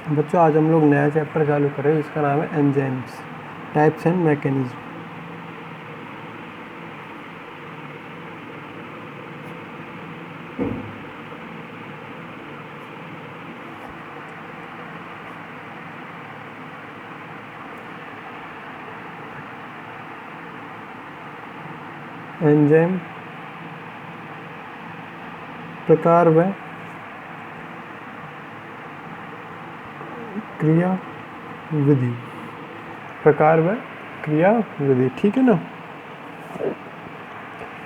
बच्चों आज हम लोग नया चैप्टर चालू कर रहे हैं, इसका नाम है enzymes, types and mechanism. Enzyme प्रकार व क्रिया विधि, प्रकार व क्रिया विधि, ठीक है ना।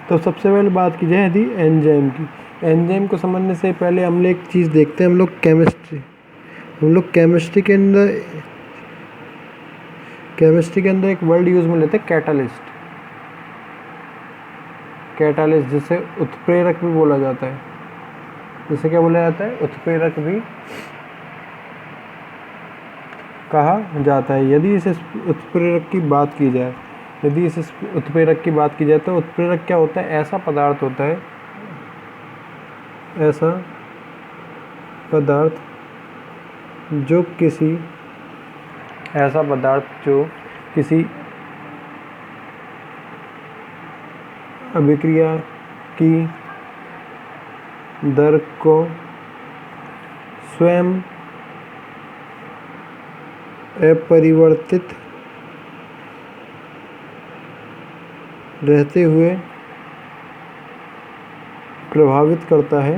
तो सबसे पहले बात की जाए यदि एंजाइम की। एंजाइम को समझने से पहले हम लोग एक चीज़ देखते हैं, हम लोग केमिस्ट्री के अंदर एक वर्ड यूज में लेते हैं कैटालिस्ट। कैटालिस्ट जिसे उत्प्रेरक भी बोला जाता है, जिसे क्या बोला जाता है, उत्प्रेरक भी कहा जाता है। यदि इस उत्प्रेरक की बात की जाए तो उत्प्रेरक क्या होता है, ऐसा पदार्थ होता है, ऐसा पदार्थ जो किसी अभिक्रिया की दर को स्वयं अपरिवर्तित रहते हुए प्रभावित करता है,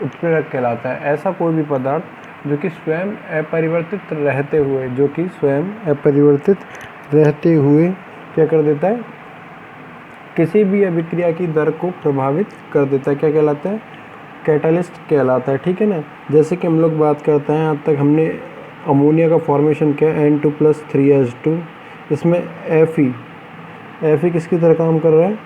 उत्प्रेरक कहलाता है। ऐसा कोई भी पदार्थ जो कि स्वयं अपरिवर्तित रहते हुए क्या कर देता है, किसी भी अभिक्रिया की दर को प्रभावित कर देता है, क्या कहलाता है, कैटालिस्ट कहलाता है, ठीक है ना। जैसे कि हम लोग बात करते हैं, अब तक हमने अमोनिया का फॉर्मेशन किया N2+3H2, इसमें Fe किसकी तरह काम कर रहा है,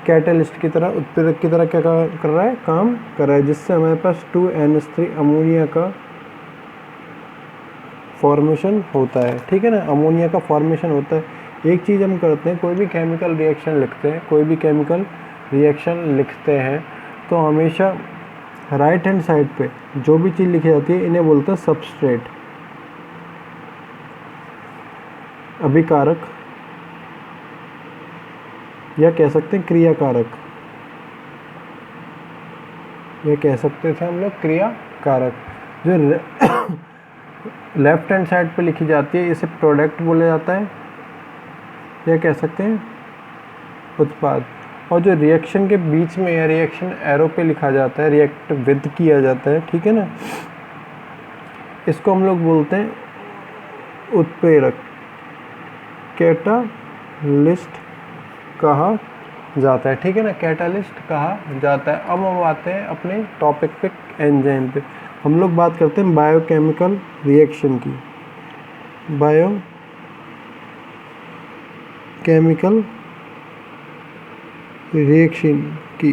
कैटालिस्ट की तरह, उत्प्रेरक की तरह क्या कर रहा है, काम कर रहा है, जिससे हमारे पास 2NH3 अमोनिया का फॉर्मेशन होता है, ठीक है ना। अमोनिया का फॉर्मेशन होता है। एक चीज़ हम करते हैं, कोई भी केमिकल रिएक्शन लिखते हैं तो हमेशा राइट हैंड साइड पे जो भी चीज़ लिखी जाती है इन्हें बोलते हैं सबस्ट्रेट, अभिकारक, या कह सकते हैं क्रियाकारक, ये कह सकते थे हम लोग क्रियाकारक। जो लेफ्ट हैंड साइड पे लिखी जाती है इसे प्रोडक्ट बोला जाता है, या कह सकते हैं उत्पाद। और जो रिएक्शन के बीच में या रिएक्शन एरो पे लिखा जाता है, रिएक्ट विद किया जाता है, ठीक है ना, इसको हम लोग बोलते हैं उत्प्रेरक, कैटालिस्ट कहा जाता है, ठीक है ना, कैटालिस्ट कहा जाता है। अब हम आते हैं अपने टॉपिक पे, एंजाइम पे। हम लोग बात करते हैं बायोकेमिकल रिएक्शन की, बायोकेमिकल रिएक्शन की।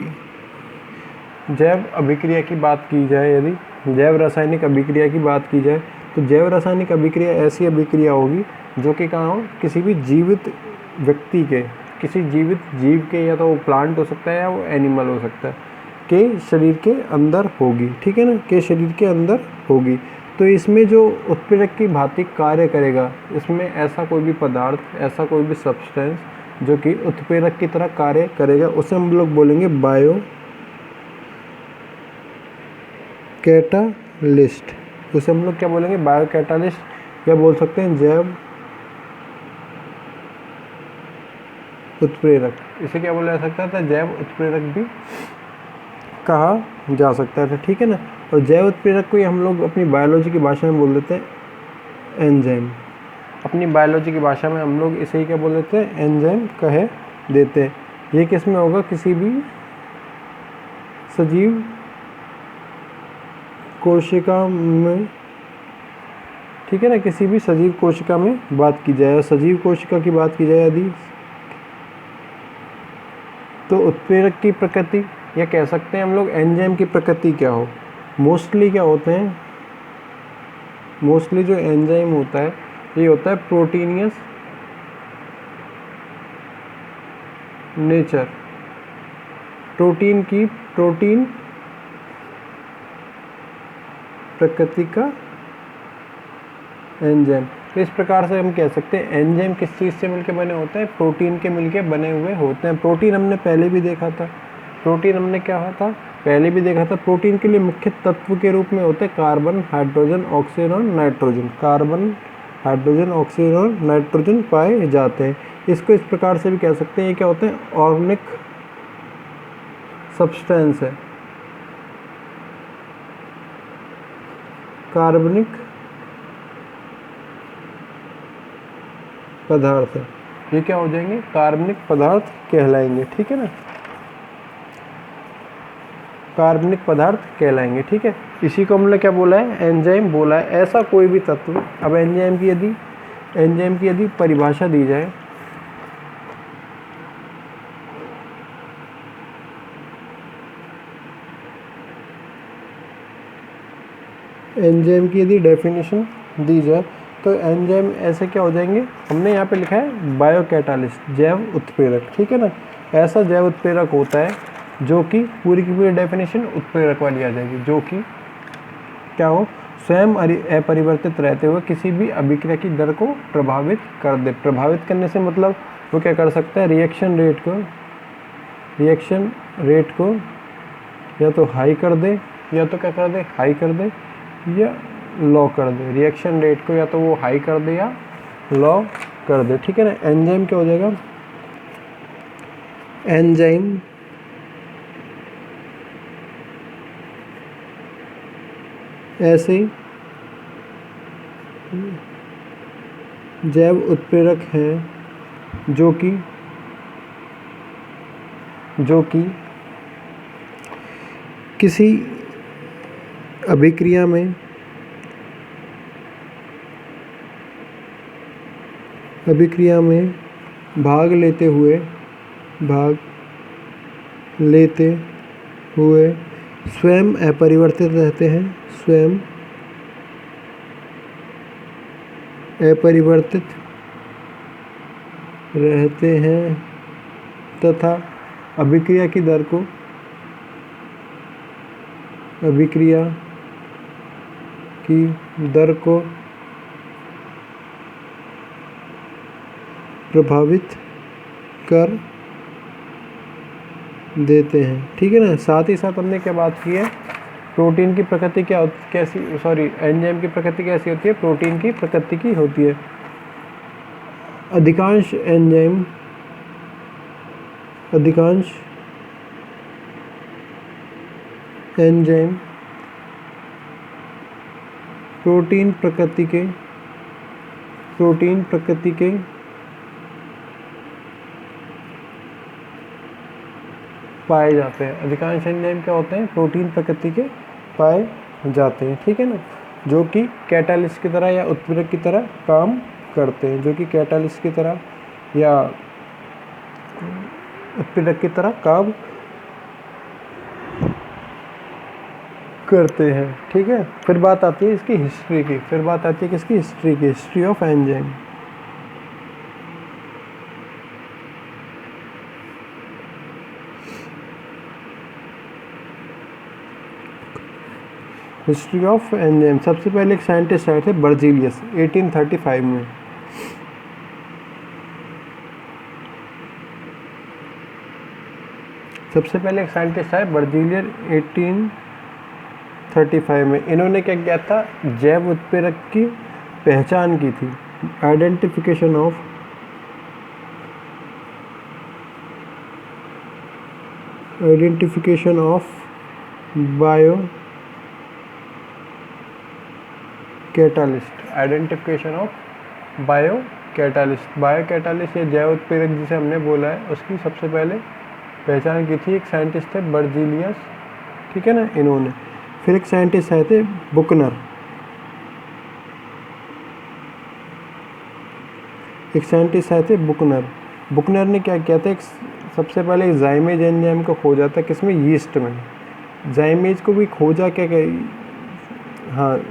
जैव अभिक्रिया की बात की जाए, यदि जैव रासायनिक अभिक्रिया की बात की जाए तो जैव रासायनिक अभिक्रिया ऐसी अभिक्रिया होगी जो कि कहाँ हो, किसी भी जीवित व्यक्ति के, किसी जीवित जीव के, या तो वो प्लांट हो सकता है या वो एनिमल हो सकता है, के शरीर के अंदर होगी, ठीक है ना, के शरीर के अंदर होगी। तो इसमें जो उत्प्रेरक की भांति कार्य करेगा, इसमें ऐसा कोई भी पदार्थ, ऐसा कोई भी सब्सटेंस जो कि उत्प्रेरक की तरह कार्य करेगा, उसे हम लोग बोलेंगे बायो कैटालिस्ट। उसे हम लोग क्या बोलेंगे, बायो कैटालिस्ट, या बोल सकते हैं जैव उत्प्रेरक। इसे क्या बोला जा सकता था, जैव उत्प्रेरक भी कहा जा सकता था, ठीक है ना। और जैव उत्प्रेरक को ही हम लोग अपनी बायोलॉजी की भाषा में बोल देते हैं एंजाइम। अपनी बायोलॉजी की भाषा में हम लोग इसे ही क्या बोल देते हैं, एंजाइम कहे देते हैं। ये किस में होगा, किसी भी सजीव कोशिका में, ठीक है ना, किसी भी सजीव कोशिका में बात की जाए, सजीव कोशिका की बात की जाए यदि, तो उत्प्रेरक की प्रकृति, या कह सकते हैं हम लोग एंजाइम की प्रकृति क्या हो, मोस्टली क्या होते हैं, मोस्टली जो एंजाइम होता है ये होता है प्रोटीनियस नेचर, प्रोटीन प्रकृति का एंजाइम। तो इस प्रकार से हम कह सकते हैं एंजाइम किस चीज़ से मिलकर बने होते हैं, प्रोटीन के मिलके बने हुए होते हैं। प्रोटीन हमने पहले भी देखा था, प्रोटीन हमने क्या था पहले भी देखा था। प्रोटीन के लिए मुख्य तत्व के रूप में होते हैं कार्बन, हाइड्रोजन, ऑक्सीजन और नाइट्रोजन। कार्बन, हाइड्रोजन, ऑक्सीजन और नाइट्रोजन पाए जाते हैं। इसको इस प्रकार से भी कह सकते हैं, ये क्या होते हैं, ऑर्गेनिक सब्सटेंस है, कार्बनिक पदार्थ है। ये क्या हो जाएंगे, कार्बनिक पदार्थ कहलाएंगे, ठीक है ना, कार्बनिक पदार्थ कहलाएंगे, ठीक है। इसी को हमने क्या बोला है, एंजाइम बोला है। ऐसा कोई भी तत्व, अब एंजाइम की यदि परिभाषा दी जाए, एंजाइम की यदि डेफिनेशन दी जाए तो एंजाइम ऐसे क्या हो जाएंगे, हमने यहाँ पे लिखा है बायोकैटालिस्ट, जैव उत्प्रेरक, ठीक है ना। ऐसा जैव उत्प्रेरक होता है जो कि पूरी की पूरी डेफिनेशन उत्प्रेरक वाली आ जाएगी, जो कि क्या हो, स्वयं अपरिवर्तित रहते हुए किसी भी अभिक्रिया की दर को प्रभावित कर दे। प्रभावित करने से मतलब वो क्या कर सकता है, रिएक्शन रेट को या तो हाई कर दे, या तो क्या कर दे, हाई कर दे या लो कर दे। रिएक्शन रेट को या तो वो हाई कर दे या लो कर दे, ठीक है ना। एंजाइम क्या हो जाएगा, एंजाइम ऐसे जैव उत्प्रेरक हैं जो कि किसी अभिक्रिया में भाग लेते हुए स्वयं अपरिवर्तित रहते हैं, स्वयं अपरिवर्तित रहते हैं तथा अभिक्रिया की दर को प्रभावित कर देते हैं, ठीक है ना। साथ ही साथ हमने क्या बात की है, प्रोटीन की प्रकृति एंजाइम की प्रकृति कैसी होती है, प्रोटीन की प्रकृति की होती है। अधिकांश एंजाइम प्रोटीन प्रकृति के पाए जाते हैं। अधिकांश एंजाइम क्या होते हैं, प्रोटीन प्रकृति के पाए जाते हैं, ठीक है ना, जो कि कैटालिस्ट की तरह या उत्प्रेरक की तरह काम करते हैं, जो कि कैटालिस्ट की तरह या उत्प्रेरक की तरह काम करते हैं, ठीक है। फिर बात आती है इसकी हिस्ट्री की, history of enzyme. History of enzyme, सबसे पहले एक साइंटिस्ट आए थे बर्जीलियस 1835 में। सबसे पहले एक साइंटिस्ट आए बर्जीलियस 1835 में। इन्होंने क्या किया था, जैव उत्प्रेरक की पहचान की थी, आइडेंटिफिकेशन ऑफ बायो कैटालिस्ट या जैव उत्प्रेरक जिसे हमने बोला है, उसकी सबसे पहले पहचान की थी एक साइंटिस्ट थे बर्जीलियस, ठीक है ना, इन्होंने। फिर एक साइंटिस्ट आए थे बुकनर, बुकनर ने क्या किया था, एक सबसे पहले जाइमेज एंजाइम को खोजा था, किसमें, यीस्ट में। जाइमेज को भी खोजा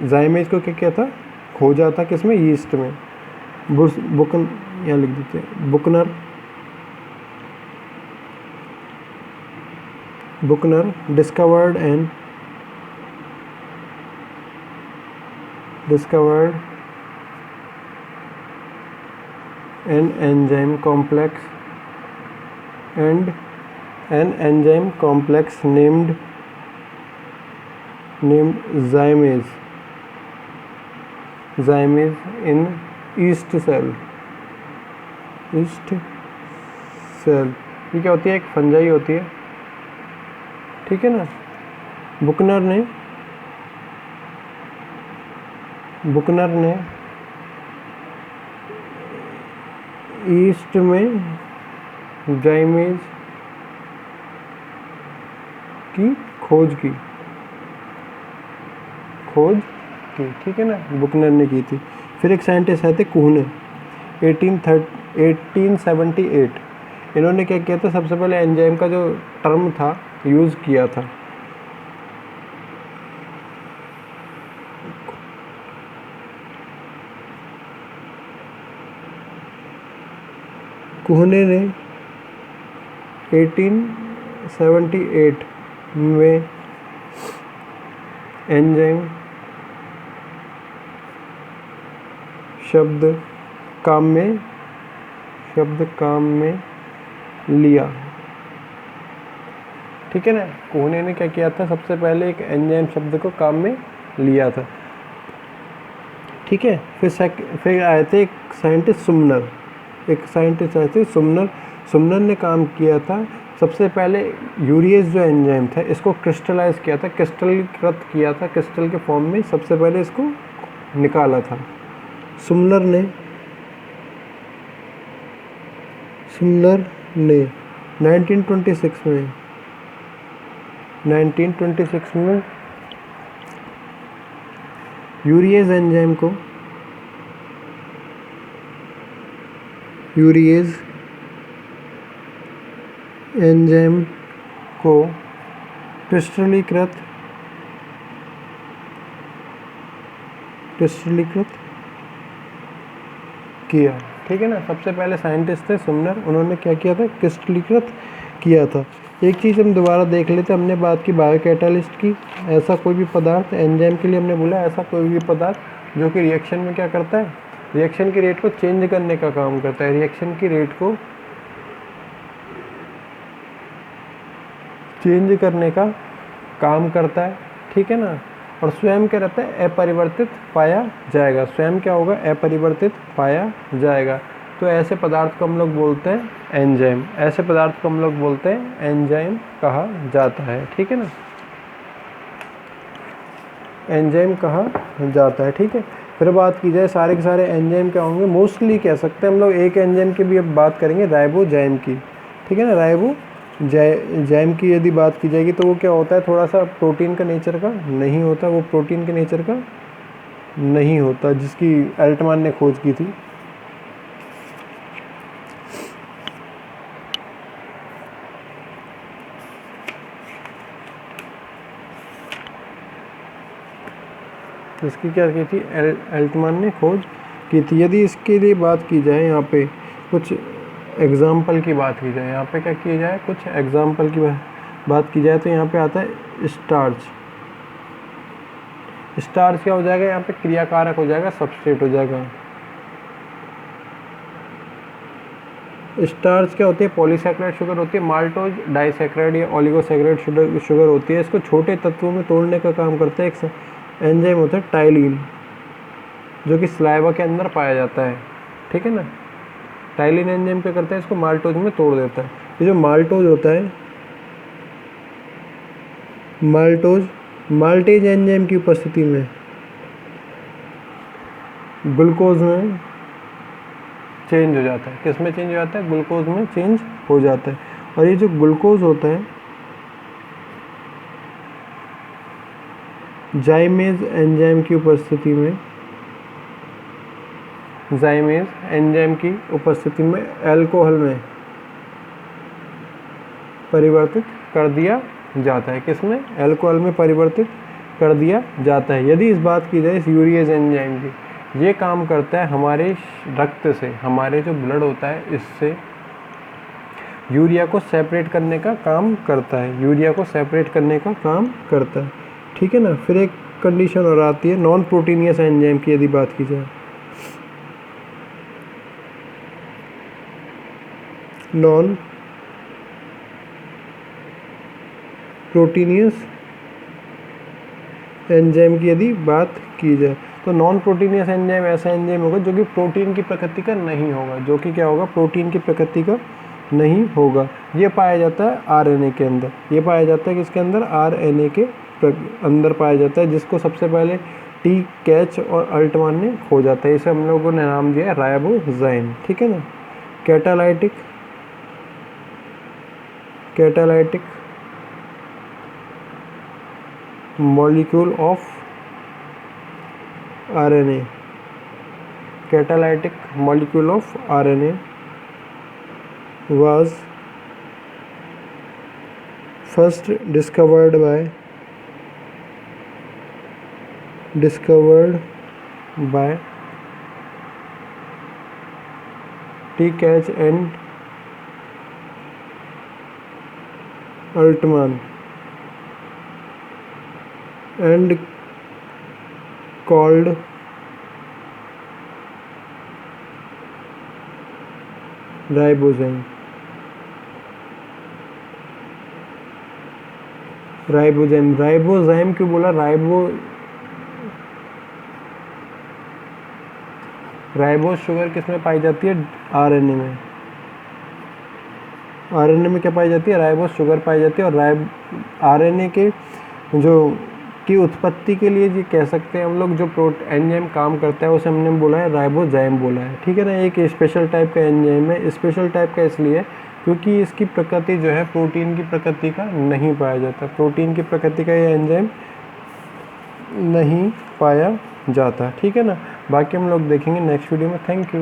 जाइमेज को क्या था, खोजा था किसमें, यीस्ट में। यहाँ लिख देते हैं, बुकनर बुकनर discovered an enzyme complex named zymase in yeast cell। ये क्या होती है? एक फंजाई होती है, ठीक है ना। बुकनर ने ईस्ट में जाइमेज की खोज की, ठीक है ना, बुकनर ने की थी। फिर एक साइंटिस्ट आए थे कुहने 1878। इन्होंने क्या किया था? सबसे पहले एंजाइम का जो टर्म था यूज़ किया था। कुहने ने 1878 में एंजाइम शब्द काम में लिया, ठीक है ना। कुहने ने क्या किया था? सबसे पहले एक एंजाइम शब्द को काम में लिया था, ठीक है। फिर आए थे एक साइंटिस्ट सुमनर ने काम किया था। सबसे पहले यूरिएज जो एंजाइम था इसको क्रिस्टलाइज किया था, क्रिस्टलीकृत किया था, क्रिस्टल के फॉर्म में सबसे पहले इसको निकाला था सुमनर ने 1926 में यूरिएज एंजाइम को क्रिस्टलीकृत किया, ठीक है ना। सबसे पहले साइंटिस्ट थे सुमनर, उन्होंने क्या किया था? क्रिस्टलीकृत किया था। एक चीज़ हम दोबारा देख लेते हैं, हमने बात की बायोकैटालिस्ट की। ऐसा कोई भी पदार्थ, एंजाइम के लिए हमने बोला ऐसा कोई भी पदार्थ जो कि रिएक्शन में क्या करता है? रिएक्शन की रेट को चेंज करने का काम करता है, रिएक्शन की रेट को चेंज करने का काम करता है, ठीक है ना। और स्वयं क्या रहता है? अपरिवर्तित पाया जाएगा। स्वयं क्या होगा? अपरिवर्तित पाया जाएगा। तो ऐसे पदार्थ को हम लोग बोलते हैं एंजाइम, ऐसे पदार्थ को हम लोग बोलते हैं एंजाइम कहा जाता है, ठीक है ना, एंजाइम कहा जाता है, ठीक है। फिर बात की जाए सारे के सारे एंजाइम क्या होंगे? मोस्टली कह सकते हैं हम लोग एक एंजाइम की भी अब बात करेंगे, राइबोजाइम की, ठीक है ना। राइबोजाइम की यदि बात की जाएगी तो वो क्या होता है? थोड़ा सा प्रोटीन का नेचर का नहीं होता, वो प्रोटीन के नेचर का नहीं होता, जिसकी एल्टमान ने खोज की थी। इसकी क्या की थी? एल्टमान ने खोज की थी। यदि इसके लिए बात की जाए, यहाँ पे कुछ एग्जाम्पल की बात की जाए, यहाँ पे क्या किया जाए? कुछ एग्जाम्पल की बात की जाए तो यहाँ पे आता है स्टार्च। स्टार्च क्या हो जाएगा? यहाँ पे क्रियाकारक हो जाएगा, सबस्ट्रेट हो जाएगा। स्टार्च क्या होती है? पॉलीसैकेराइड शुगर होती है, माल्टोज डाइसैकेराइड या ओलिगोसैकेराइड शुगर होती है। इसको छोटे तत्वों में तोड़ने का काम करता है एक एंजाइम होता है टाइलिन, जो कि सलाइवा के अंदर पाया जाता है, ठीक है ना। टाइलिन एंजाइम क्या करता है? इसको माल्टोज में तोड़ देता है। ये जो माल्टोज होता है, माल्टेज एंजाइम की उपस्थिति में ग्लूकोज में चेंज हो जाता है। किस में चेंज हो जाता है? ग्लूकोज में चेंज हो जाता है। और ये जो ग्लूकोज होता है जाइमेज एंजाइम की उपस्थिति में अल्कोहल में परिवर्तित कर दिया जाता है। किसमें? अल्कोहल में परिवर्तित कर दिया जाता है। यदि इस बात की जाए इस यूरिएज एंजाइम की, ये काम करता है हमारे रक्त से, हमारे जो ब्लड होता है इससे यूरिया को सेपरेट करने का काम करता है, यूरिया को सेपरेट करने का काम करता है, ठीक है ना। फिर एक कंडीशन और आती है नॉन प्रोटीनियस एंजाइम की यदि बात की जाए, नॉन प्रोटीनियस एंजाइम की यदि बात की जाए तो नॉन प्रोटीनियस एंजाइम ऐसा एंजाइम होगा जो कि प्रोटीन की प्रकृति का नहीं होगा, जो कि क्या होगा, प्रोटीन की प्रकृति का नहीं होगा। ये पाया जाता है आरएनए के अंदर, ये पाया जाता है किसके अंदर, आरएनए के अंदर पाया जाता है, जिसको सबसे पहले टी कैच और अल्टमान ने खोजा था। इसे हम लोगों ने नाम दिया राइबोजाइम, ठीक है ना। Catalytic molecule of RNA, catalytic molecule of RNA was first discovered by T. Catch and Altman and called ribozyme. Ribozyme क्यों बोला, राइबोज शुगर किसमें पाई जाती है, आरएनए में। आरएनए में क्या पाई जाती है, राइबोज शुगर पाई जाती है। और आरएनए के जो की उत्पत्ति के लिए ये कह सकते हैं हम लोग, जो एंजाइम काम करता है उसे हमने बोला है राइबोजाइम बोला है, ठीक है ना। एक स्पेशल टाइप का एंजाइम है, स्पेशल टाइप का इसलिए क्योंकि इसकी प्रकृति जो है प्रोटीन की प्रकृति का नहीं पाया जाता, प्रोटीन की प्रकृति का ये एंजाइम नहीं पाया जाता, ठीक है ना। बाकी हम लोग देखेंगे नेक्स्ट वीडियो में। Thank you.